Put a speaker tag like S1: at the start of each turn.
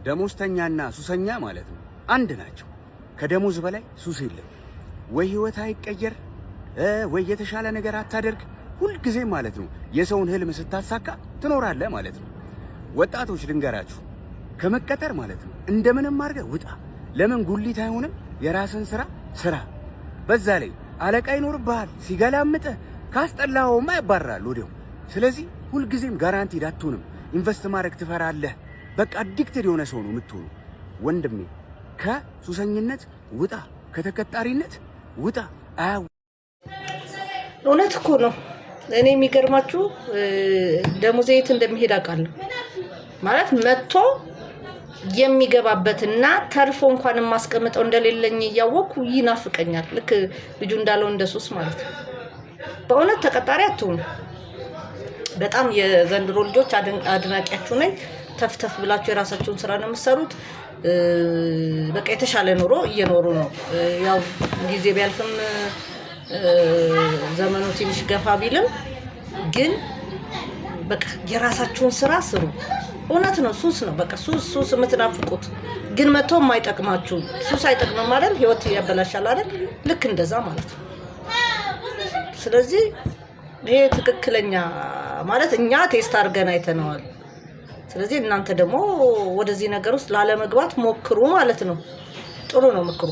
S1: ደሞዝተኛና ሱሰኛ ማለት ነው አንድ ናቸው። ከደሞዝ በላይ ሱስ የለም። ወይ ህይወት አይቀየር ወይ የተሻለ ነገር አታደርግ። ሁልጊዜ ማለት ነው የሰውን ህልም ስታሳካ ትኖራለህ ማለት ነው። ወጣቶች ልንገራችሁ፣ ከመቀጠር ማለት ነው እንደምንም አድርገህ ውጣ። ለምን ጉሊት አይሆንም? የራስን ስራ። በዛ ላይ አለቃ ይኖርብሃል። ሲገላምጥህ ካስጠላኸውማ ያባርራል ወዲያው። ስለዚህ ሁልጊዜም ጋራንቲድ አትሆንም። ኢንቨስት ማድረግ ትፈራለህ። በቃ አዲክትድ የሆነ ሰው ነው የምትሆኑ። ወንድሜ ከሱሰኝነት ውጣ፣ ከተቀጣሪነት ውጣ።
S2: እውነት እኮ ነው። እኔ የሚገርማችሁ ደሞዜ የት እንደሚሄድ አውቃለሁ። ማለት መጥቶ የሚገባበትና ተርፎ እንኳን የማስቀምጠው እንደሌለኝ እያወቅኩ ይናፍቀኛል። ልክ ልጁ እንዳለው እንደሱስ ማለት ነው። በእውነት ተቀጣሪ አትሆኑ። በጣም የዘንድሮ ልጆች አድናቂያችሁ ነኝ። ተፍተፍ ብላችሁ የራሳችሁን ስራ ነው የምትሰሩት። በቃ የተሻለ ኑሮ እየኖሩ ነው። ያው ጊዜ ቢያልፍም ዘመኑ ትንሽ ገፋ ቢልም ግን በቃ የራሳችሁን ስራ ስሩ። እውነት ነው። ሱስ ነው በቃ ሱስ የምትናፍቁት ግን መጥቶ የማይጠቅማችሁ ሱስ አይጠቅምም አይደል? ህይወት ያበላሻል አይደል? ልክ እንደዛ ማለት ነው። ስለዚህ ይሄ ትክክለኛ ማለት እኛ ቴስት አድርገን አይተነዋል። ስለዚህ እናንተ ደግሞ ወደዚህ ነገር ውስጥ ላለመግባት ሞክሩ ማለት ነው። ጥሩ ነው ምክሩ።